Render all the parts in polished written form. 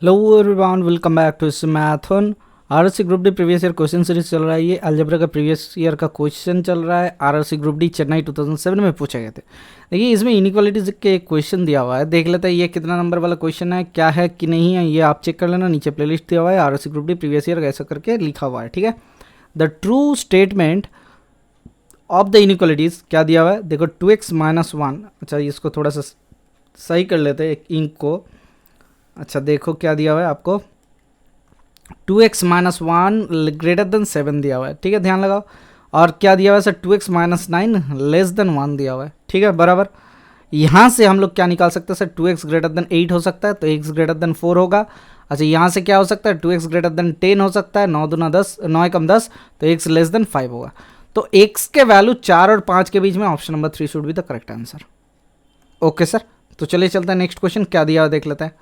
Hello everyone, welcome back to मैथन। RRC group D previous year question series चल रहा है। ये अलजेब्रा का प्रीवियस ईयर का क्वेश्चन चल रहा है। आरआरसी ग्रुप डी चेन्नई 2007 में पूछे गए थे। देखिए, इसमें इनइक्वालिटीज के क्वेश्चन दिया हुआ है। देख लेते हैं ये कितना नंबर वाला क्वेश्चन है, क्या है कि नहीं है, ये आप चेक कर लेना। नीचे प्लेलिस्ट दिया हुआ है, RRC group D previous year ऐसा करके लिखा हुआ है। ठीक है, the true statement of the inequalities क्या दिया हुआ है, देखो 2x - 1। अच्छा, इसको थोड़ा सा सही कर लेते हैं इंक को। अच्छा, देखो क्या दिया हुआ है आपको, 2x - 1 ग्रेटर देन 7 दिया हुआ है। ठीक है, ध्यान लगाओ। और क्या दिया हुआ है सर, 2x - 9 लेस देन 1 दिया हुआ है। ठीक है, बराबर। यहाँ से हम लोग क्या निकाल सकते हैं सर, 2x ग्रेटर देन 8 हो सकता है तो x ग्रेटर देन 4 होगा। अच्छा, यहाँ से क्या हो सकता है, 2x ग्रेटर देन 10 हो सकता है, 9 दूना 10, 9 एकम 10, तो x लेस देन 5 होगा। तो x के वैल्यू 4 और 5 के बीच में option number 3 should be the correct answer. Okay sir, तो चलिए चलते हैं नेक्स्ट क्वेश्चन क्या दिया हुआ देख लेते हैं।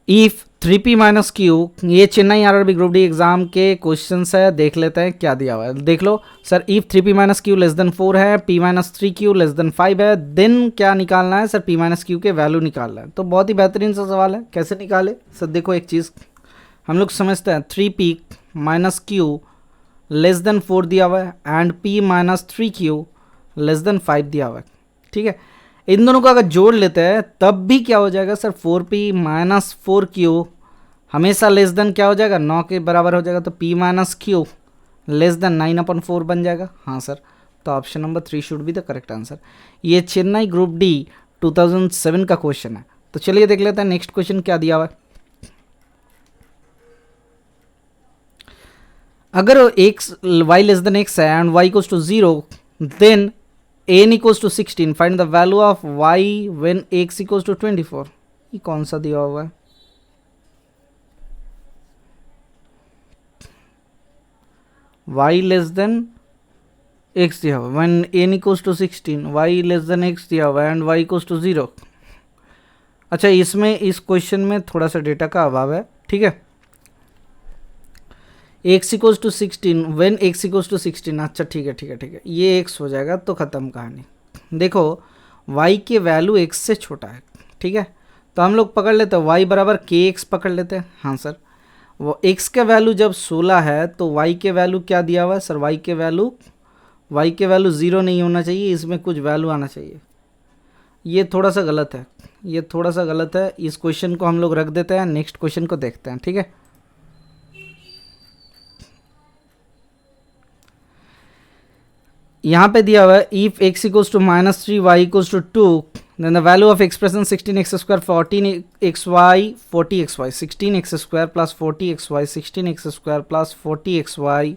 इफ 3p - q, ये Chennai RRB group D exam के क्वेश्चन है। देख लेते हैं क्या दिया हुआ है। देख लो sir, if 3p - q less than 4 है, p - 3q लेस देन 5 है, देन क्या निकालना है सर, p - q के वैल्यू निकालना है। तो बहुत ही बेहतरीन सा सवाल है, कैसे निकाले सर। देखो एक चीज़ हम लोग समझते हैं, 3p - q लेस देन 4 दिया हुआ है and p - 3q less than 5 दिया हुआ है। ठीक है, इन दोनों को अगर जोड़ लेते हैं तब भी क्या हो जाएगा सर, 4p - 4q हमेशा लेस देन क्या हो जाएगा, 9 के बराबर हो जाएगा। तो p - q लेस देन 9/4 बन जाएगा। हाँ सर, तो option number 3 should be the correct answer. ये चेन्नई ग्रुप डी 2007 का क्वेश्चन है। तो चलिए देख लेते हैं नेक्स्ट क्वेश्चन क्या दिया हुआ है। अगर x y less than x है and y equals to 0, then n equals to 16, find the value of y when x equals to 24। ये कौन सा दिया हुआ है, y लेस देन x दिया हुआ, when n equals to 16, y less than x दिया हुआ एंड y इक्वल्स टू 0। अच्छा, इसमें इस क्वेश्चन में थोड़ा सा डेटा का अभाव है। ठीक है, x equals to 16 when x equals to 16। अच्छा ठीक है ठीक है ठीक है, ये x हो जाएगा तो ख़त्म कहानी। देखो y के वैल्यू x से छोटा है। ठीक है, तो हम लोग पकड़ लेते हैं y बराबर kx पकड़ लेते हैं। हाँ सर, वो x का वैल्यू जब 16 है तो y के वैल्यू क्या दिया हुआ है सर, y के वैल्यू 0 नहीं होना चाहिए, इसमें कुछ वैल्यू आना चाहिए। ये थोड़ा सा गलत है, ये थोड़ा सा गलत है। इस क्वेश्चन को हम लोग रख देते हैं, नेक्स्ट क्वेश्चन को देखते हैं। ठीक है, यहाँ पे दिया हुआ है if x equals to -3 y equals to 2, then the value of expression 16x² 14xy 40xy 16x² plus 40xy 16x² plus 40xy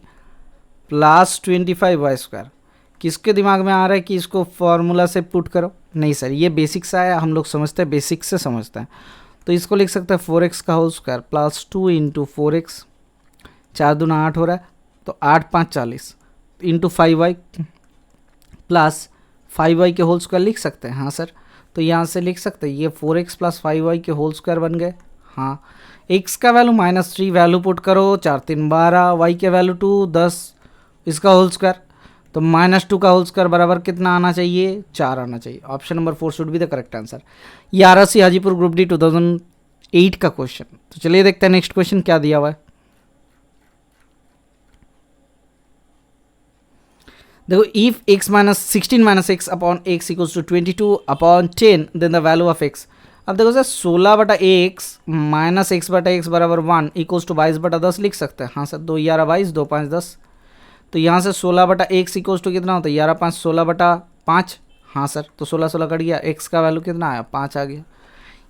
plus 25y²। किसके दिमाग में आ रहा है कि इसको फॉर्मूला से पुट करो? नहीं सर, ये बेसिक सा है, हम लोग समझते हैं, बेसिक से समझते हैं। तो इसको लिख सकते हैं 4x का whole square plus 2 into 4x, 4 दूना 8 हो रहा है, तो 8 5 40 इंटू 5y प्लस 5y के होल स्क्वायर लिख सकते हैं। हाँ सर, तो यहाँ से लिख सकते हैं ये 4x प्लस 5y के होल स्क्वायर बन गए। हाँ, x का वैल्यू -3 वैल्यू पुट करो, 4 3 12, y के वैल्यू 2 10, इसका होल स्क्वायर, तो -2 का होल स्क्वायर बराबर कितना आना चाहिए, 4 आना चाहिए। Option number 4 should be the correct answer. ये आरआरसी हाजीपुर ग्रुप डी 2008 का क्वेश्चन। तो चलिए देखते हैं नेक्स्ट क्वेश्चन क्या दिया हुआ है। देखो, if x - 16 - x upon x equals to 22 upon 10, then the value of x। अब देखो सर, 16/x माइनस x/x बराबर 1 इक्वल्स टू 22/10 लिख सकते हैं। हाँ सर, 2 11 22, 2 5 10। तो यहाँ से 16/x इक्वल्स टू कितना होता है, 11 5 16/5। हाँ सर, तो 16 16 कट गया, x का वैल्यू कितना आया, 5 आ गया।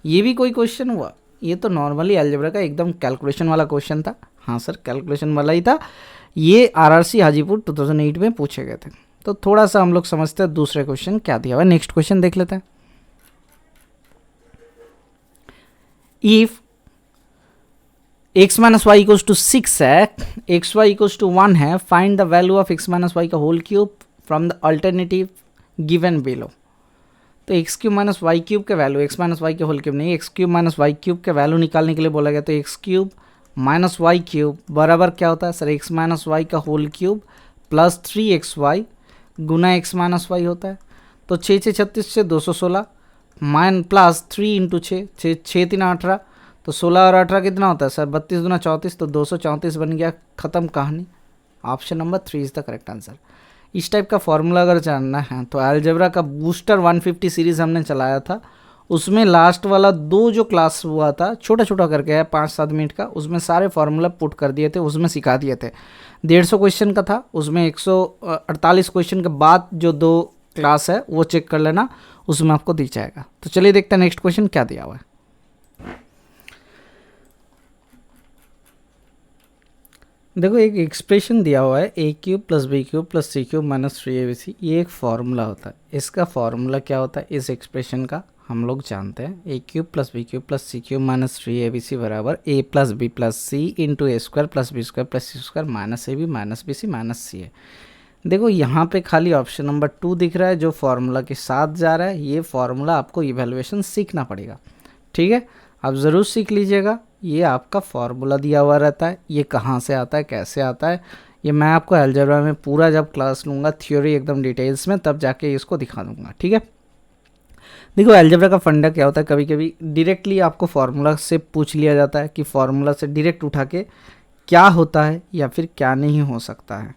ये भी कोई क्वेश्चन हुआ? ये तो नॉर्मली अलजेब्रा का एकदम कैलकुलेशन वाला क्वेश्चन था। हाँ सर, कैलकुलेशन वाला ही था। ये आरआरसी हाजीपुर 2008 में पूछे गए थे। तो थोड़ा सा हम लोग समझते हैं दूसरे क्वेश्चन क्या दिया हुआ है। नेक्स्ट क्वेश्चन देख लेते हैं। If x - y equals to 6 है, xy इक्वल्स टू 1 है, find the value of x - y का whole cube from the alternative given below. तो x³ - y³ के वैल्यू, x - y के होल क्यूब नहीं, x³ - y³ के वैल्यू निकालने के लिए बोला गया। तो x³ - y³ बराबर क्या होता है सर, x - y का होल क्यूब प्लस 3xy गुना x - y होता है। तो 6 6 36 से 216, माइन प्लस 3 इंटू 6, 6×3 = 18, तो 16 और 18 कितना होता है सर 32 दूना 34, तो 234 बन गया, ख़त्म कहानी। Option number 3 is the correct answer. इस टाइप का फॉर्मूला अगर जानना है तो अलजेब्रा का बूस्टर 150 सीरीज़ हमने चलाया था, उसमें लास्ट वाला 2 जो क्लास हुआ था छोटा छोटा करके है 5-7 मिनट का, उसमें सारे फार्मूला पुट कर दिए थे, उसमें सिखा दिए थे। 150 क्वेश्चन का था, उसमें 148 क्वेश्चन के बाद जो 2 क्लास है वो चेक कर लेना, उसमें आपको दिख जाएगा। तो चलिए देखते हैं नेक्स्ट क्वेश्चन क्या दिया हुआ है। देखो एक एक्सप्रेशन दिया हुआ है a³ + b³ + c³ - 3abc, ये एक फार्मूला होता है। इसका फार्मूला क्या होता है इस एक्सप्रेशन का हम लोग जानते हैं, a³ + b³ + c³ - 3abc बराबर a + b + c into a² + b² + c² -ab -bc -ca। देखो यहाँ पे खाली ऑप्शन नंबर 2 दिख रहा है जो फार्मूला के साथ जा रहा है। ये फार्मूला आपको इवैल्यूएशन सीखना पड़ेगा, ठीक है, आप ज़रूर सीख लीजिएगा। ये आपका फार्मूला दिया हुआ रहता है, ये कहाँ से आता है कैसे आता है ये मैं आपको अलजेब्रा में पूरा जब क्लास लूँगा थ्योरी एकदम डिटेल्स में तब जाके इसको दिखा दूँगा, ठीक है। देखो अलजेब्रा का फंडा क्या होता है, कभी कभी डायरेक्टली आपको फार्मूला से पूछ लिया जाता है कि फार्मूला से डायरेक्ट उठा के क्या होता है या फिर क्या नहीं हो सकता है।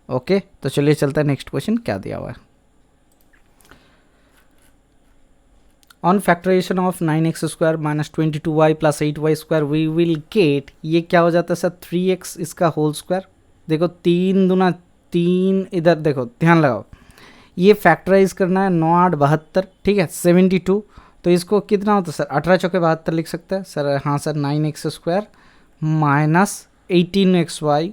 ओके, तो चलिए चलता है नेक्स्ट क्वेश्चन क्या दिया हुआ है। On factorisation of 9x² - 22y + 8y² we will get, ये क्या हो जाता है सर 3x इसका होल स्क्वायर। देखो 3 दूना 3, इधर देखो ध्यान लगाओ, ये फैक्टराइज करना है 9 8 72, ठीक है 72, तो इसको कितना होता है सर 18 चौके 72 लिख सकते हैं सर। हाँ sir 9x² - 18xy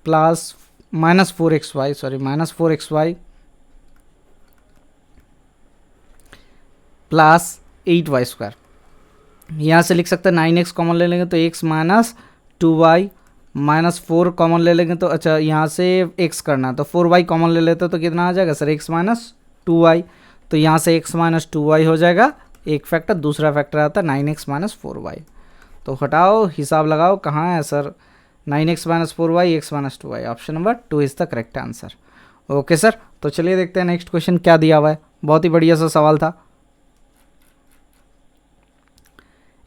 plus -4xy, sorry -4xy plus 8y²। यहाँ से लिख सकते हैं 9x कॉमन ले लेंगे तो x - 2y -4 कॉमन ले लेंगे तो अच्छा यहाँ से x करना तो 4y कॉमन ले लेते तो कितना आ जाएगा सर x - 2y, तो यहाँ से x - 2y हो जाएगा एक फैक्टर, दूसरा फैक्टर आता है 9x - 4y, तो हटाओ हिसाब लगाओ कहाँ है sir 9x - 4y x - 2y, option number 2 is the correct answer. Okay sir, तो चलिए देखते हैं नेक्स्ट क्वेश्चन क्या दिया हुआ है। बहुत ही बढ़िया सा सवाल था।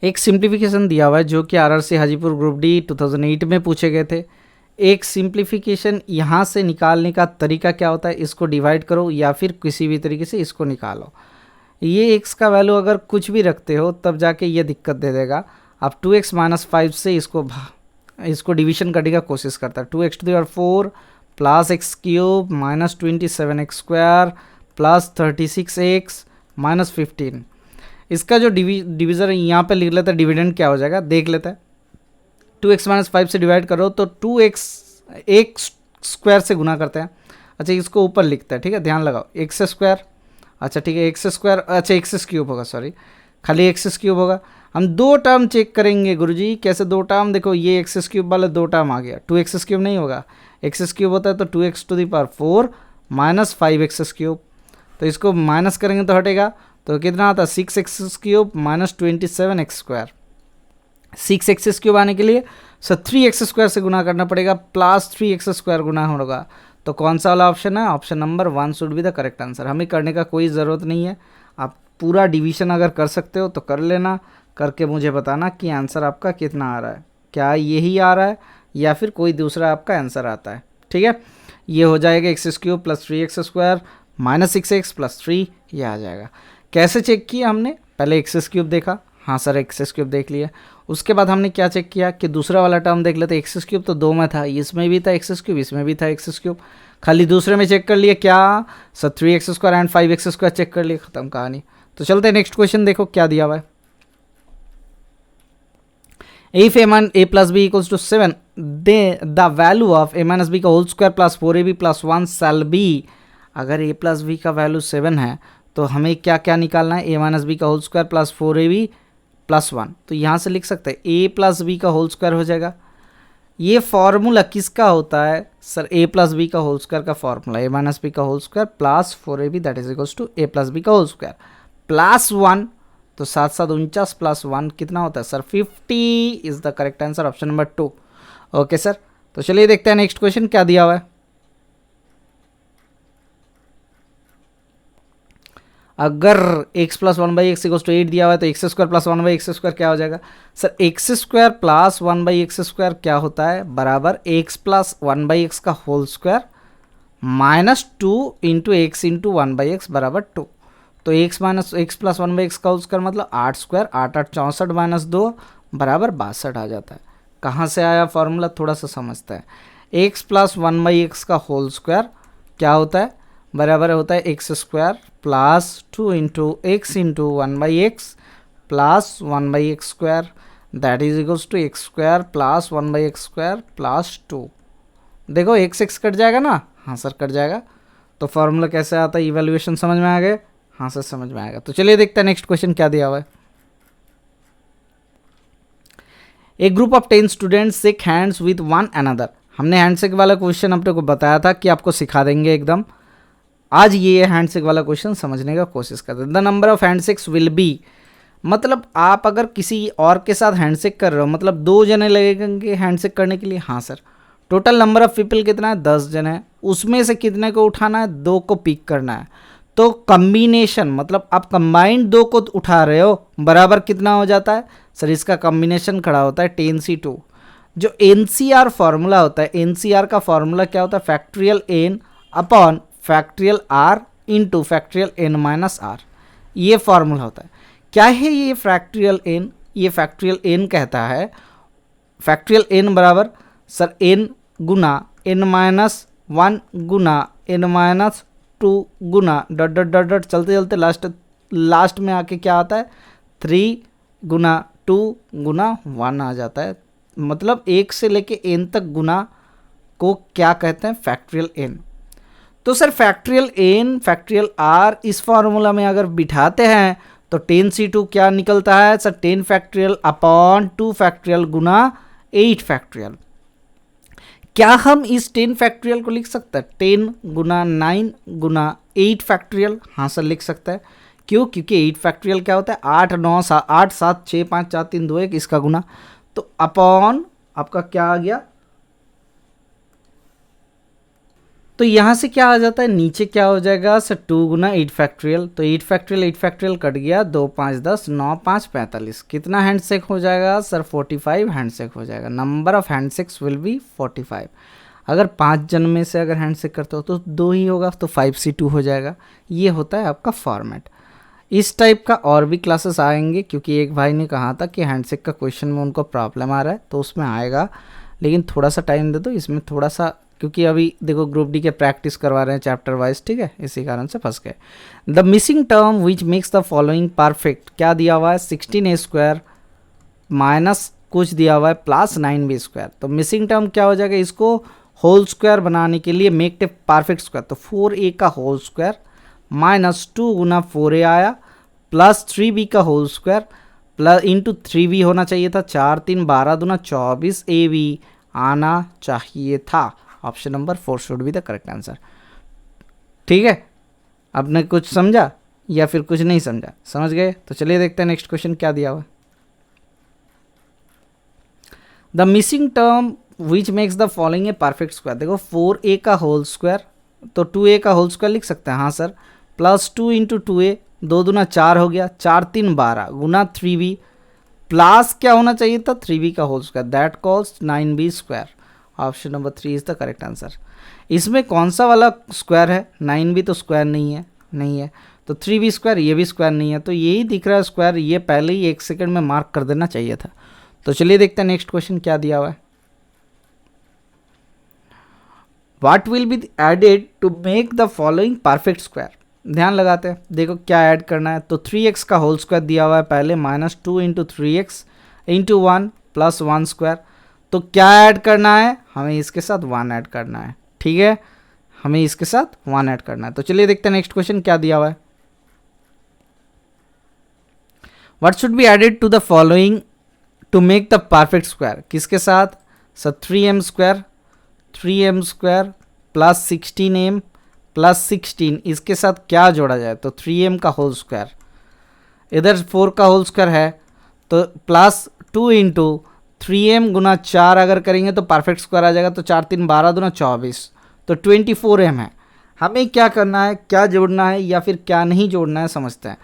एक सिंप्लीफिकेशन दिया हुआ है जो कि आरआरसी हाजीपुर ग्रुप डी 2008 में पूछे गए थे। एक सिंप्लीफिकेशन यहाँ से निकालने का तरीका क्या होता है, इसको डिवाइड करो या फिर किसी भी तरीके से इसको निकालो। ये x का वैल्यू अगर कुछ भी रखते हो तब जाके ये दिक्कत दे देगा। आप 2x - 5 से इसको डिवीजन करने का कोशिश करता है, 2x⁴ plus x³ -27x² plus 36x -15। इसका जो डिवीज़र है यहाँ पे लिख लेता है, डिविडेंड क्या हो जाएगा देख लेता है। 2x - 5 से डिवाइड करो तो 2x² से गुना करते हैं। अच्छा इसको ऊपर लिखता है, ठीक है ध्यान लगाओ x², अच्छा ठीक है x², अच्छा x³ होगा, सॉरी खाली x³ होगा। हम 2 टर्म चेक करेंगे गुरुजी, कैसे 2 टर्म, देखो ये x³ वाला 2 टर्म आ गया, 2x³ नहीं होगा, x³ होता है तो 2x⁴ - 5x³, तो इसको माइनस करेंगे तो हटेगा, तो कितना आता है 6x³ - 27x²। 6x³ आने के लिए सर 3x² से गुना करना पड़ेगा, प्लस 3x² गुना होगा, तो कौन सा वाला ऑप्शन है, option number 1 should be the correct answer. हमें करने का कोई ज़रूरत नहीं है, आप पूरा डिवीजन अगर कर सकते हो तो कर लेना, करके मुझे बताना कि आंसर आपका कितना आ रहा है, क्या यही आ रहा है या फिर कोई दूसरा आपका आंसर आता है, ठीक है। ये हो जाएगा x³ + 3x² -6x + 3, ये आ जाएगा। कैसे चेक किया हमने, पहले x³ देखा, हाँ सर x³ देख लिया, उसके बाद हमने क्या चेक किया कि दूसरा वाला टर्म देख लेते, x³ तो 2 में था, इसमें भी था x³, इसमें भी था x³, खाली दूसरे में चेक कर लिए क्या sir 3x² and 5x² check कर लिए, खत्म कहानी। तो चलते हैं नेक्स्ट क्वेश्चन, देखो क्या दिया हुआ है। If a + b = 7, the value of a - b का whole square plus 4ab + 1 shall be, अगर a + b का वैल्यू 7 है तो हमें क्या क्या निकालना है, a - b का होल स्क्वायर प्लस 4ab + 1, तो यहाँ से लिख सकते हैं a + b का होल स्क्वायर हो जाएगा। ये फॉर्मूला किसका होता है सर, a + b का होल स्क्वायर का फॉर्मूला a - b का whole square plus 4ab that is equals to a + b का होल स्क्वायर प्लस 1, तो 7 7 49 प्लस 1 कितना होता है sir 50 is the correct answer, option number 2। Okay sir, तो चलिए देखते हैं नेक्स्ट क्वेश्चन क्या दिया हुआ है। अगर x plus one by x equals to 8 दिया हुआ है तो x square plus one by x square क्या हो जाएगा sir, x square plus one by x square क्या होता है बराबर x plus one by x का whole square minus 2 into x into one by x बराबर 2। तो x minus x plus one by x का होल स्क्वायर मतलब 8 square, 8 8 64 minus 2 बराबर 62 आ जाता है। कहाँ से आया फॉर्मूला थोड़ा सा समझते हैं। X plus one by x का होल स्क्वायर क्या होता है बराबर होता है x square plus 2 into x into one by x plus one by x square that is equals to x square plus one by x square plus 2। देखो x x cut जाएगा ना, हाँ सर कट जाएगा। तो formula कैसे आता है, evaluation समझ में आ गए, हाँ सर समझ में आएगा। तो चलिए देखते हैं नेक्स्ट क्वेश्चन क्या दिया हुआ है। A group of 10 students shake hands with one another. हमने हैंडशेक वाला क्वेश्चन अपने को बताया था कि आपको सिखा देंगे एकदम। आज ये हैंडशेक वाला क्वेश्चन समझने का कोशिश करते हैं। The number of handshakes will be, मतलब आप अगर किसी और के साथ हैंडशेक कर रहे हो मतलब 2 जने लगेंगे हैंडशेक करने के लिए, हाँ sir. Total number of people कितना है, 10 जन है। उसमें से कितने को उठाना है, 2 को पिक करना है। तो कम्बिनेशन मतलब आप कंबाइंड 2 को उठा रहे हो बराबर कितना हो जाता है सर, इसका कॉम्बिनेशन खड़ा होता है 10c2। जो एनसीआर फॉर्मूला होता है, एनसीआर का फॉर्मूला क्या होता है, factorial n upon factorial r into factorial n minus r, ये फॉर्मूला होता है। क्या है ये फैक्ट्रियल एन, ये फैक्ट्रियल एन कहता है फैक्ट्रियल एन बराबर सर एन गुना एन माइनस 1 गुना एन माइनस 2 गुना डॉट डॉट डॉट डॉट चलते चलते लास्ट में आके क्या आता है 3 गुना 2 गुना 1 आ जाता है। मतलब 1 से लेके n तक गुना को क्या कहते हैं, फैक्ट्रियल n। तो sir factorial n factorial r इस फॉर्मूला में अगर बिठाते हैं तो 10c2 क्या निकलता है सर, 10 फैक्ट्रियल अपॉन 2 फैक्ट्रियल गुना 8 फैक्ट्रियल। क्या हम इस 10 फैक्ट्रियल को लिख सकते हैं 10 गुना 9 गुना 8 फैक्ट्रियल, हाँ सर लिख सकते हैं। क्यों, क्योंकि 8 फैक्ट्रियल क्या होता है 8 9 8 7 6 5 4 3 2 1 इसका गुना। तो अपॉन आपका क्या आ गया, तो यहां से क्या आ जाता है नीचे क्या हो जाएगा सर 2 गुना 8 फैक्ट्रियल। तो 8 फैक्ट्रियल कट गया, 2 5 10 9 5 45, कितना हैंडशेक हो जाएगा सर 45 हैंडशेक हो जाएगा। Number of handshakes will be 45। अगर 5 जन में से अगर हैंडशेक करते हो तो 2 ही होगा, तो 5c2 हो जाएगा। ये होता है आपका फॉर्मेट। इस टाइप का और भी क्लासेस आएंगे, क्योंकि एक भाई ने कहा था कि हैंडशेक का क्वेश्चन में उनको प्रॉब्लम आ रहा है, तो उसमें आएगा, लेकिन थोड़ा सा टाइम दे दो इसमें थोड़ा सा, क्योंकि अभी देखो ग्रुप डी के प्रैक्टिस करवा रहे हैं चैप्टर वाइज, ठीक है, इसी कारण से फंस गए। The missing term which makes the following perfect, क्या दिया हुआ है 16a स्क्वायर माइनस कुछ दिया हुआ है प्लस 9b स्क्वायर। तो मिसिंग टर्म क्या हो जाएगा, इसको होल स्क्वायर बनाने के लिए मेक ए परफेक्ट स्क्वायर, तो 4a का होल स्क्वायर माइनस 2 गुना 4a आया प्लस 3b का whole square plus into 3b होना चाहिए था, 4 3 12 दूना 24 ab आना चाहिए था। Option number 4 should be the correct answer. ठीक है, आपने कुछ समझा या फिर कुछ नहीं समझा, समझ गए? तो चलिए देखते हैं नेक्स्ट क्वेश्चन क्या दिया हुआ। The missing term which makes the following a perfect square. देखो 4a का होल स्क्वायर, तो 2a का होल स्क्वायर लिख सकते हैं, हाँ सर, प्लस 2 इंटू 2a, 2 दूना 4 हो गया, 4 3 12 गुना 3b प्लस क्या होना चाहिए था 3b का whole square, that calls 9b square. Option number 3 is the correct answer. इसमें कौन सा वाला स्क्वायर है, 9b तो स्क्वायर नहीं है, तो 3b स्क्वायर ये भी स्क्वायर नहीं है, तो यही दिख रहा है स्क्वायर, ये पहले ही 1 सेकंड में मार्क कर देना चाहिए था। तो चलिए देखते हैं नेक्स्ट क्वेश्चन क्या दिया हुआ है। What will be added to make the following perfect square. ध्यान लगाते हैं, देखो क्या ऐड करना है। तो 3x का होल स्क्वायर दिया हुआ है पहले, minus 2 into 3x into 1 plus 1 square. तो क्या ऐड करना है, हमें इसके साथ 1 ऐड करना है, ठीक है, हमें इसके साथ 1 ऐड करना है। तो चलिए देखते हैं नेक्स्ट क्वेश्चन क्या दिया हुआ है। What should be added to the following to make the perfect square, किसके साथ sir 3m square plus 16m plus 16, इसके साथ क्या जोड़ा जाए, तो 3m का होल स्क्वायर, इधर 4 का होल स्क्वायर है, तो प्लस 2 इंटू 3m गुना 4 अगर करेंगे तो परफेक्ट स्क्वायर आ जाएगा, तो 4 3 12 दूना 24, तो 24m है। हमें क्या करना है, क्या जोड़ना है या फिर क्या नहीं जोड़ना है समझते हैं।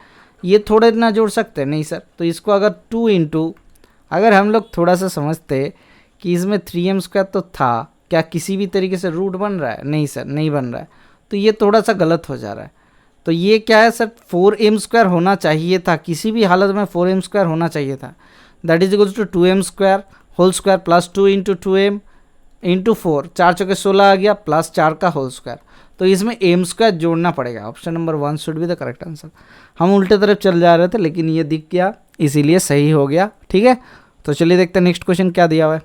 ये थोड़े ना जोड़ सकते हैं, नहीं सर। तो इसको अगर 2 इंटू, अगर हम लोग थोड़ा सा समझते कि इसमें 3m² तो था, क्या किसी भी तरीके से रूट बन रहा है? नहीं सर, नहीं बन रहा है, तो ये थोड़ा सा गलत हो जा रहा है। तो ये क्या है सर, 4m² होना चाहिए था, किसी भी हालत में 4m² होना चाहिए था। That is equal to 2m² whole square plus 2 into 2m into 4, 4 चौके 16 आ गया, प्लस 4 का होल स्क्वायर। तो इसमें m² जोड़ना पड़ेगा। Option number 1 should be the correct answer. हम उल्टे तरफ चल जा रहे थे लेकिन ये दिख गया, इसीलिए सही हो गया। ठीक है, तो चलिए देखते हैं नेक्स्ट क्वेश्चन क्या दिया हुआ है।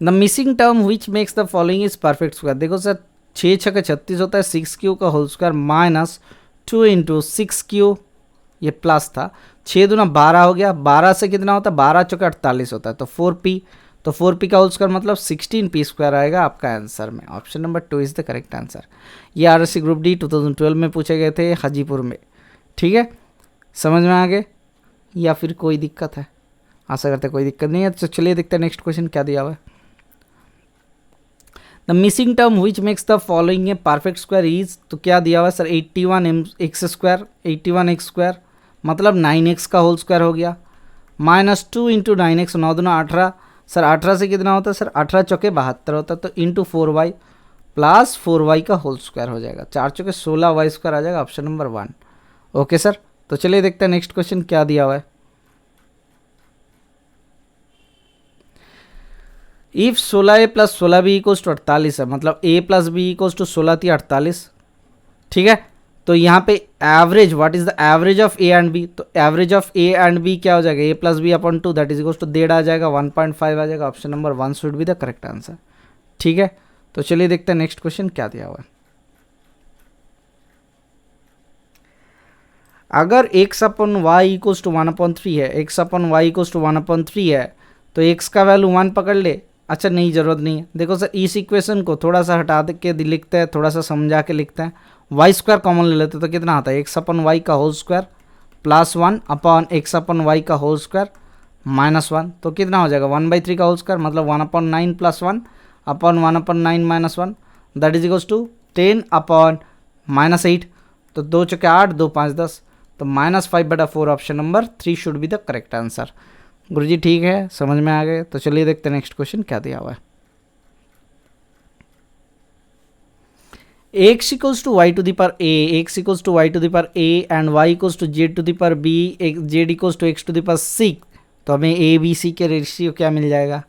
The missing term which makes the following is perfect square. देखो सर, 6 छक्के 36 होता है, 6 का होल स्क्वायर माइनस 2 इंटू 6, ये प्लस था, 6 दूना 12 हो गया, 12 से कितना होता है, 12 चौके 48 होता है, तो 4p, तो 4p का होल स्क्वायर मतलब 16p² आएगा आपका आंसर में। Option number 2 is the correct answer. ये आरएससी ग्रुप डी 2012 में पूछे गए थे हाजीपुर में। ठीक है, समझ में आ गए या फिर कोई दिक्कत है? आशा करते कोई दिक्कत नहीं है। तो चलिए देखते हैं नेक्स्ट क्वेश्चन क्या दिया हुआ है। The missing term which makes the following a perfect square is, तो क्या दिया हुआ है सर, 81x², 81x² मतलब 9x का होल स्क्वायर हो गया, माइनस 2 इंटू 9x, 9 दूना 18, सर 18 से कितना होता है सर, 18 चौके 72 होता है, तो इंटू 4y प्लस 4y का होल स्क्वायर हो जाएगा, 4 चौके 16y² आ जाएगा। Option number 1। ओके सर, तो चलिए देखते हैं नेक्स्ट क्वेश्चन क्या दिया हुआ है। If 16a plus 16b equals to 48 है, मतलब a plus b equals to 16 थी 48। ठीक है, तो यहाँ पे average, what is the average of a and b, तो average of a and b क्या हो जाएगा, a plus b upon 2 that is equals to 1.5 आ जाएगा, 1.5 आ जाएगा। Option number 1 should be the correct answer. ठीक है, तो चलिए देखते हैं नेक्स्ट क्वेश्चन क्या दिया हुआ है। अगर x upon y equals to 1/3 है, x upon y equals to 1/3 है, तो x का वैल्यू 1 पकड़ ले। अच्छा, नहीं, ज़रूरत नहीं है। देखो सर, इस इक्वेशन को थोड़ा सा हटा के लिखते हैं, थोड़ा सा समझा के लिखते हैं। y² कॉमन ले लेते तो कितना आता है, x अपॉन वाई का whole square plus 1 upon x upon y का होल स्क्वायर माइनस 1, तो कितना हो जाएगा, 1/3 का होल स्क्वायर मतलब 1/9 plus 1 upon 1/9 minus 1 that is equals to 10 upon -8, तो 2 चौके 8, 2 5 10, तो -5/4। Option number 3 should be the correct answer. गुरुजी ठीक है, समझ में आ गए। तो चलिए देखते हैं नेक्स्ट क्वेश्चन क्या दिया हुआ है। x equals to y to the power a, x equals to y to the power a and y equals to z to the power b, z equals to x to the power c, तो हमें a b c के ratio क्या मिल जाएगा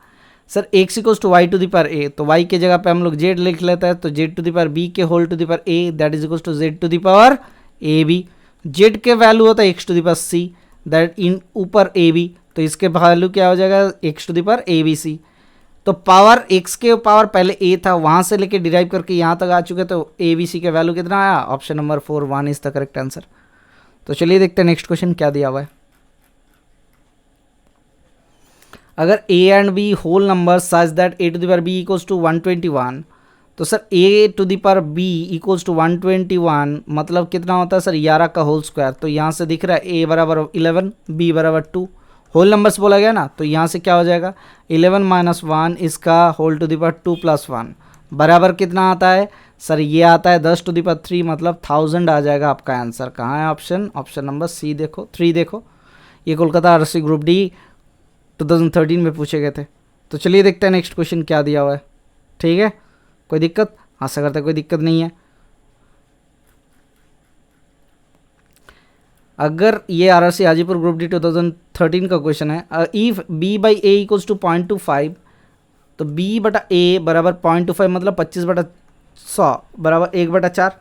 sir, x equals to y to the power a, तो y के जगह पे हम लोग z लिख लेते हैं, तो z to the power b के whole to the power a that is equals to z to the power a b, z के वैल्यू होता है x to the power c that in ऊपर a b, तो इसके value क्या हो जाएगा, x to the power a b c, तो पावर x के पावर पहले a था, वहां से लेके डिराइव करके यहाँ तक आ चुके, तो a b c के वैल्यू कितना आया, option number 4 1 is the correct answer. तो चलिए देखते हैं नेक्स्ट क्वेश्चन क्या दिया हुआ है। अगर a and b whole number such that a to the power b equals to 121, तो sir a to the power b equals to 121 मतलब कितना होता है सर, 11 का होल स्क्वायर, तो यहाँ से दिख रहा है a बराबर 11 b बराबर 2, होल नंबर्स बोला गया ना, तो यहाँ से क्या हो जाएगा 11 माइनस 1 इसका whole to the power 2 plus 1 बराबर कितना आता है सर, ये आता है 10 टू द पावर 3 मतलब 1000 आ जाएगा आपका आंसर। कहाँ है ऑप्शन, ऑप्शन नंबर सी देखो, 3 देखो, ये कोलकाता आरएससी ग्रुप डी 2013 में पूछे गए थे। तो चलिए देखते हैं नेक्स्ट क्वेश्चन क्या दिया हुआ है। ठीक है, कोई दिक्कत, आशा करते कोई दिक्कत नहीं है। अगर ये आरआरसी हाजीपुर ग्रुप डी 2013 का क्वेश्चन है, if b by a equals to 0.25, तो b बटा a बराबर 0.25 मतलब 25/100 बराबर 1/4,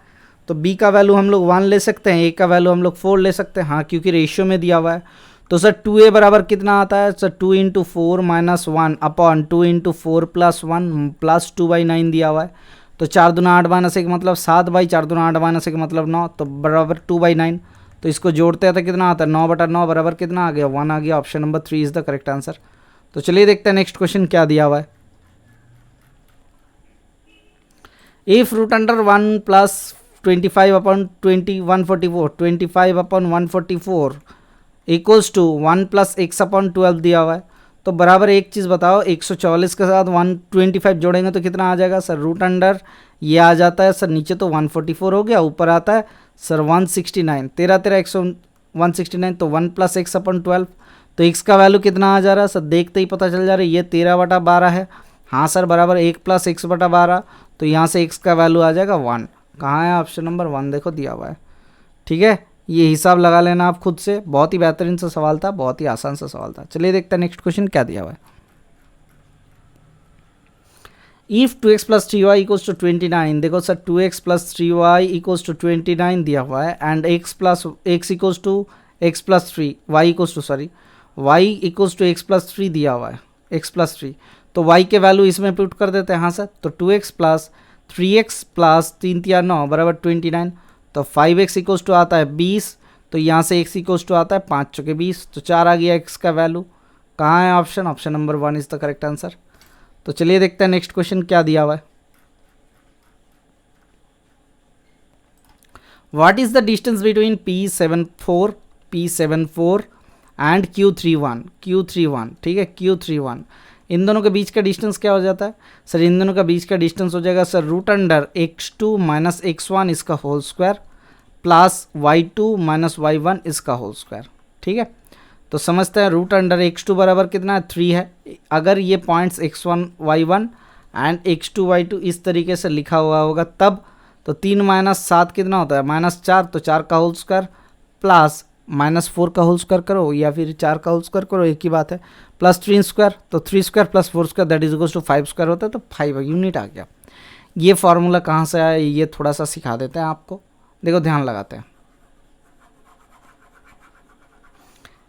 तो b का वैल्यू हम लोग 1 ले सकते हैं, a का वैल्यू हम लोग 4 ले सकते हैं, हाँ क्योंकि रेशियो में दिया हुआ है। तो सर 2a बराबर कितना आता है sir, 2 into 4 minus 1 upon 2 into 4 plus 1 plus 2/9 दिया हुआ है, तो 4 दूना 8 माइनस 1 मतलब 7/4 दूना 8 माइनस 1 मतलब 9, तो बराबर 2/9, तो इसको जोड़ते हैं तो कितना आता है 9/9 बराबर कितना आ गया 1 आ गया। Option number 3 is the correct answer. तो चलिए देखते हैं नेक्स्ट क्वेश्चन क्या दिया हुआ है। If root under 1 plus 25 upon 144 25 upon 144 equals to 1 plus x upon 12 दिया हुआ है, तो बराबर एक चीज़ बताओ, 144 के साथ 125 जोड़ेंगे तो कितना आ जाएगा सर? रूट अंडर ये आ जाता है सर, नीचे तो 144 हो गया, ऊपर आता है सर 169, 169 तो 1 + x/12, तो x का वैल्यू कितना आ जा रहा है सर? देखते ही पता चल जा रहा है, ये 13/12 है। हाँ सर, बराबर 1 + x/12, तो यहाँ से x का वैल्यू आ जाएगा 1। कहाँ है? ऑप्शन नंबर 1 देखो दिया हुआ है। ठीक है, ये हिसाब लगा लेना आप खुद से। बहुत ही बेहतरीन सा सवाल था, बहुत ही आसान सा सवाल था। चलिए देखते हैं नेक्स्ट क्वेश्चन क्या दिया हुआ है। If 2x + 3y equals to 29, देखो sir 2x + 3y equals to 29 दिया हुआ है, and x equals to x + 3 y equals to y equals to x + 3 दिया हुआ है, x + 3, तो y के वैल्यू इसमें पुट कर देते हैं। हाँ सर, तो 2x + 3x + 3 × 9 बराबर 29, तो 5x इक्वल्स टू आता है 20, तो यहाँ से x इक्वल्स टू आता है 5 × 20, तो 4 आ गया x का वैल्यू। कहाँ है option number 1 is the correct answer. तो चलिए देखते हैं नेक्स्ट क्वेश्चन क्या दिया हुआ है। What is the distance between P74 and Q31? ठीक है, Q31, इन दोनों के बीच का डिस्टेंस क्या हो जाता है सर? इन दोनों का बीच का डिस्टेंस हो जाएगा sir root under x2 - x1 इसका whole square plus y2 - y1 इसका होल स्क्वायर। ठीक है, तो समझते हैं रूट अंडर x2 बराबर कितना है? 3 है। अगर ये points x1 y1 and x2 y2 इस तरीके से लिखा हुआ होगा तब, तो 3 - 7 कितना होता है? -4, तो 4 का होल स्क्वायर प्लस -4 का होल स्क्वायर करो या फिर 4 का होल स्क्वायर करो, एक ही बात है, प्लस 3 स्क्वायर, तो 3 square plus 4 square that is equals to 5 square होता है, तो 5 यूनिट आ गया। ये फार्मूला कहाँ से आया ये थोड़ा सा सिखा देते हैं आपको, देखो ध्यान लगाते हैं।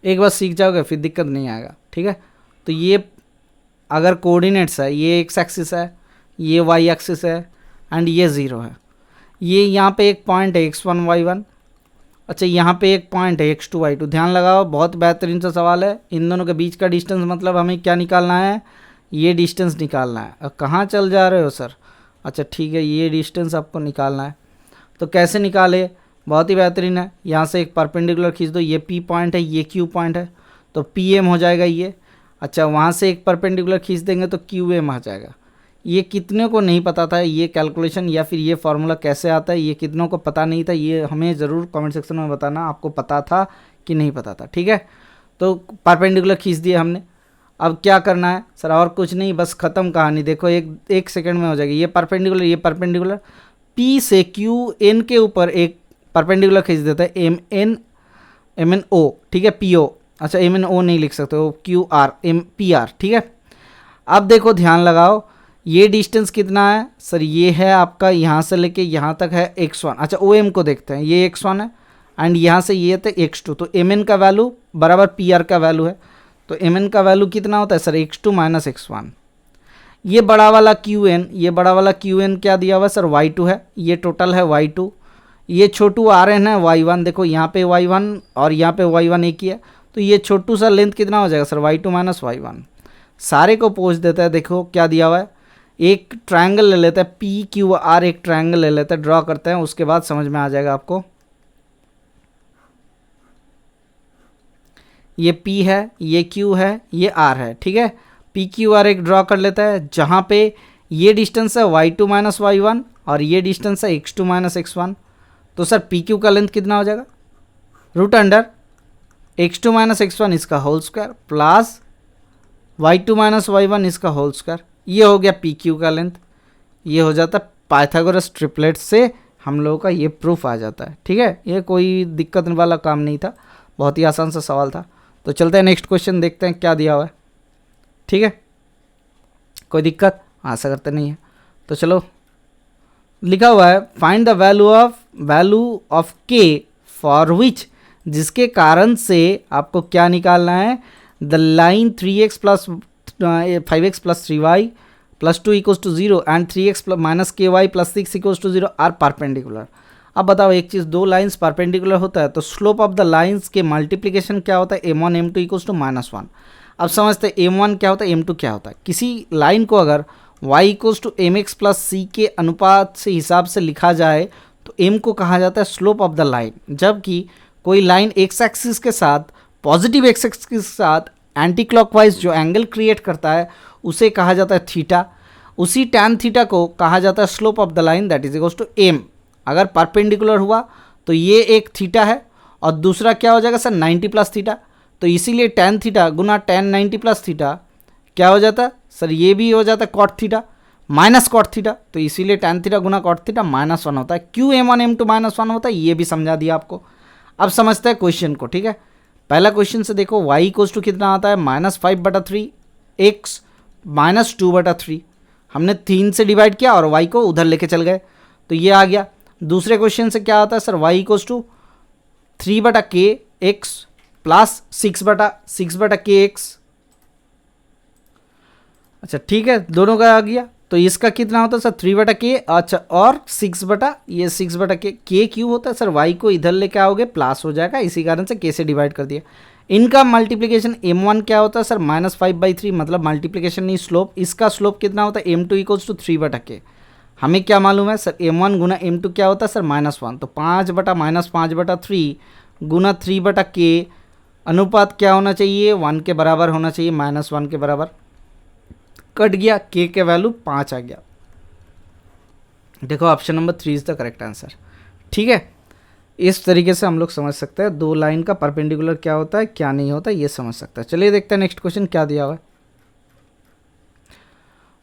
एक बार सीख जाओगे फिर दिक्कत नहीं आएगा। ठीक है, तो ये अगर कोऑर्डिनेट्स है, ये x एक्सिस है, ये y एक्सिस है, एंड ये 0 है, ये यहाँ पे एक पॉइंट है x1 y1, अच्छा यहाँ पे एक पॉइंट है x2 y2। ध्यान लगाओ, बहुत बेहतरीन सा सवाल है। इन दोनों के बीच का डिस्टेंस मतलब हमें क्या निकालना है? ये डिस्टेंस निकालना है। अब कहाँ चल जा रहे हो सर? अच्छा ठीक है, ये डिस्टेंस आपको निकालना है, तो कैसे निकाले? बहुत ही बेहतरीन है, यहाँ से एक परपेंडिकुलर खींच दो, ये P पॉइंट है, ये Q पॉइंट है, तो PM हो जाएगा ये। अच्छा, वहाँ से एक परपेंडिकुलर खींच देंगे तो QM आ जाएगा। ये कितने को नहीं पता था ये कैलकुलेशन या फिर ये फार्मूला कैसे आता है? ये कितनों को पता नहीं था? ये हमें ज़रूर कमेंट सेक्शन में बताना आपको पता था कि नहीं पता था। ठीक है, तो परपेंडिकुलर खींच दिए हमने। अब क्या करना है सर? और कुछ नहीं, बस ख़त्म कहानी। देखो एक सेकंड में हो जाएगी। ये परपेंडिकुलर P से QN के ऊपर एक परपेंडिकुलर खींच देता है MNO। ठीक है, PO, अच्छा MNO नहीं लिख सकते हो, QR PR। ठीक है, अब देखो ध्यान लगाओ, ये डिस्टेंस कितना है सर? ये है आपका यहाँ से लेके यहाँ तक है x1। अच्छा OM को देखते हैं, ये x1 है एंड यहाँ से ये तक x2, तो MN का वैल्यू बराबर PR का वैल्यू है, तो MN का वैल्यू कितना होता है सर? x2 - x1। ये बड़ा वाला QN क्या दिया हुआ है सर? y2 है, ये टोटल है y2, ये छोटू RN है y1। देखो यहाँ पे y1 और यहाँ पे y1 एक ही है, तो ये छोटू सा लेंथ कितना हो जाएगा सर? y2 - y1। सारे को पूछ देता है। देखो क्या दिया हुआ है, एक ट्रायंगल ले लेता है PQR, एक ट्रायंगल ले लेता है, ड्रॉ करते हैं, उसके बाद समझ में आ जाएगा आपको। ये P है, ये Q है, ये R है। ठीक है, PQR एक ड्रॉ कर लेता है, जहाँ पे ये डिस्टेंस है y2 - y1 और ये डिस्टेंस है x2 - x1, तो सर PQ का लेंथ कितना हो जाएगा? रूट अंडर x2 - x1 इसका whole square plus y2 - y1 इसका होल स्क्वायर, ये हो गया PQ का लेंथ। ये हो जाता है पाइथागोरस ट्रिपलेट से हम लोगों का ये प्रूफ आ जाता है। ठीक है, ये कोई दिक्कत वाला काम नहीं था, बहुत ही आसान सा सवाल था। तो चलते हैं नेक्स्ट क्वेश्चन देखते हैं क्या दिया हुआ है। ठीक है, कोई दिक्कत आशा करते नहीं है। तो चलो, लिखा हुआ है find the value of K for which, जिसके कारण से आपको क्या निकालना है? The line 3x + 5x + 3y + 2 = 0 and 3x - ky + 6 = 0 are perpendicular. अब बताओ एक चीज़, दो लाइंस परपेंडिकुलर होता है तो स्लोप ऑफ द लाइंस के मल्टीप्लिकेशन क्या होता है? m1 m2 = -1। अब समझते हैं m1 क्या होता है, m2 क्या होता है। किसी लाइन को अगर y = mx + c के अनुपात से हिसाब से लिखा जाए तो m को कहा जाता है स्लोप ऑफ द लाइन। जबकि कोई लाइन x एक्सिस के साथ, पॉजिटिव x एक्सिस के साथ एंटी क्लॉकवाइज जो एंगल क्रिएट करता है उसे कहा जाता है थीटा। उसी टैन थीटा को कहा जाता है slope of the line that is equals to m. अगर परपेंडिकुलर हुआ तो ये एक थीटा है और दूसरा क्या हो जाएगा सर 90 प्लस थीटा। तो इसीलिए टैन थीटा गुना टैन 90 प्लस थीटा क्या हो जाता है सर, ये भी हो जाता है cot theta minus cot theta. तो इसीलिए टैन थीटा गुना कॉट थीटा -1 होता है। क्यों m1 m2 -1 होता है ये भी समझा दिया आपको। अब समझते हैं क्वेश्चन को, ठीक है। पहला क्वेश्चन से देखो y इक्वल्स टू कितना आता है -5/3 x -2/3। हमने 3 से डिवाइड किया और y को उधर लेके चल गए तो ये आ गया। दूसरे क्वेश्चन से क्या आता है sir, y equals to 3/k x plus 6/k x। अच्छा ठीक है, दोनों का आ गया। तो इसका कितना होता है सर 3/k, अच्छा, और 6/k। k क्यों होता है सर, y को इधर लेके आओगे प्लस हो जाएगा, इसी कारण से k से डिवाइड कर दिया। इनका मल्टीप्लिकेशन m1 क्या होता है सर -5/3, मतलब मल्टीप्लिकेशन नहीं स्लोप। इसका स्लोप कितना होता है m2 इक्वल्स टू 3/k। हमें क्या मालूम है सर m1 गुना m2 क्या होता है सर -1। तो 5/-5/3 गुना 3/k अनुपात क्या होना चाहिए 1 के बराबर होना चाहिए, -1 के बराबर। कट गया, k के वैल्यू 5 आ गया। देखो option number 3 is the correct answer. ठीक है, इस तरीके से हम लोग समझ सकते हैं दो लाइन का परपेंडिकुलर क्या होता है क्या नहीं होता ये समझ सकते हैं। चलिए देखते हैं नेक्स्ट क्वेश्चन क्या दिया हुआ है।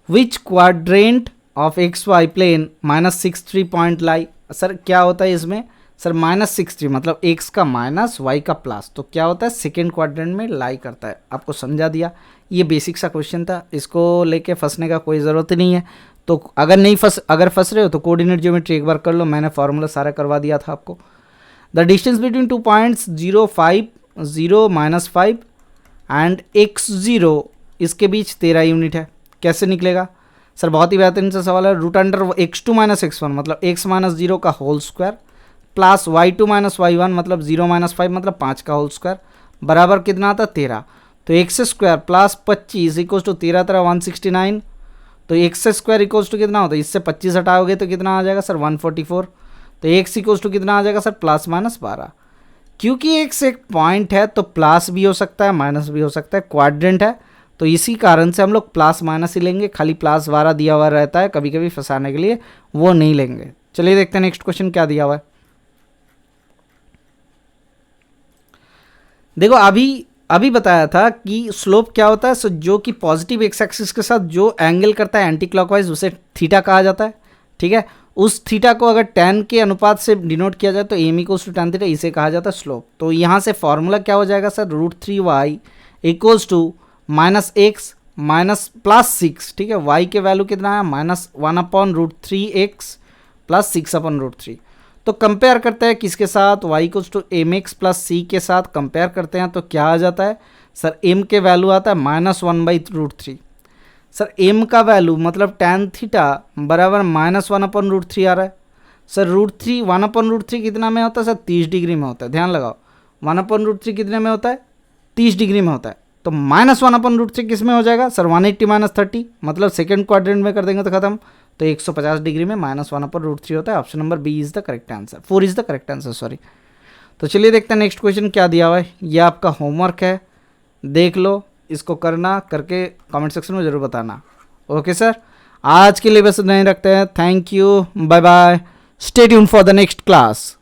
Which quadrant of x y plane -63 point lie. Sir क्या होता है इसमें सर -63 मतलब x का माइनस वाई का प्लस, तो क्या होता है सेकेंड क्वाड्रेंट में लाई करता है। आपको समझा दिया, ये बेसिक सा क्वेश्चन था, इसको लेके फंसने का कोई ज़रूरत नहीं है। तो अगर फंस रहे हो तो कोऑर्डिनेट ज्योमेट्री एक बार कर लो, मैंने फॉर्मूला सारा करवा दिया था आपको। The distance between 2 points 0, 5, 0, -5 and x0 इसके बीच 13 यूनिट है। कैसे निकलेगा सर, बहुत ही बेहतरीन सा सवाल है। √x2 - x1 मतलब x - 0 का whole square plus y2 - y1 मतलब 0 - 5 मतलब 5 का होल स्क्वायर बराबर कितना आता 13। तो x² प्लस 25 इक्वल्स टू 13 13 169। तो x² इक्वल्स टू कितना होता है, इससे 25 हटाओगे तो कितना आ जाएगा सर 144। तो x इक्वल्स टू कितना आ जाएगा सर ±12। क्योंकि x एक पॉइंट है तो प्लस भी हो सकता है माइनस भी हो सकता है, क्वाड्रेंट है तो इसी कारण से हम लोग प्लस माइनस ही लेंगे। खाली +12 दिया हुआ रहता है कभी कभी फंसाने के लिए, वो नहीं लेंगे। चलिए देखते हैं नेक्स्ट क्वेश्चन क्या दिया हुआ है। देखो अभी बताया था कि स्लोप क्या होता है, सो जो कि पॉजिटिव एक्स एक्सिस के साथ जो एंगल करता है एंटी क्लॉकवाइज उसे थीटा कहा जाता है। ठीक है, उस थीटा को अगर tan के अनुपात से डिनोट किया जाए तो m equals to tan theta, इसे कहा जाता है स्लोप। तो यहाँ से फॉर्मूला क्या हो जाएगा sir √3y equals to -x +6। ठीक है, y के वैल्यू कितना है -1/√3x प्लस 6/√3। तो कंपेयर करते हैं किसके साथ, y equals to mx + c के साथ कंपेयर करते हैं तो क्या आ जाता है सर m के वैल्यू आता है -1/√3। सर m का वैल्यू मतलब tan थीटा बराबर -1/√3 आ रहा है। सर √3 1/√3 कितना में होता है सर 30 डिग्री में होता है, ध्यान लगाओ 1/√3 कितने में होता है 30 डिग्री में होता है। तो -1/√3 किस में हो जाएगा सर 180 - 30 मतलब सेकेंड क्वाड्रेंट में कर देंगे तो खत्म। तो 150 डिग्री में -1/√3 होता है। Option number B is the correct answer, 4 is the correct answer sorry. तो चलिए देखते हैं नेक्स्ट क्वेश्चन क्या दिया हुआ है। ये आपका होमवर्क है, देख लो, इसको करना, करके कमेंट सेक्शन में ज़रूर बताना। ओके सर, आज के लिए बस नहीं रखते हैं। Thank you, bye bye, stay tuned for the next class.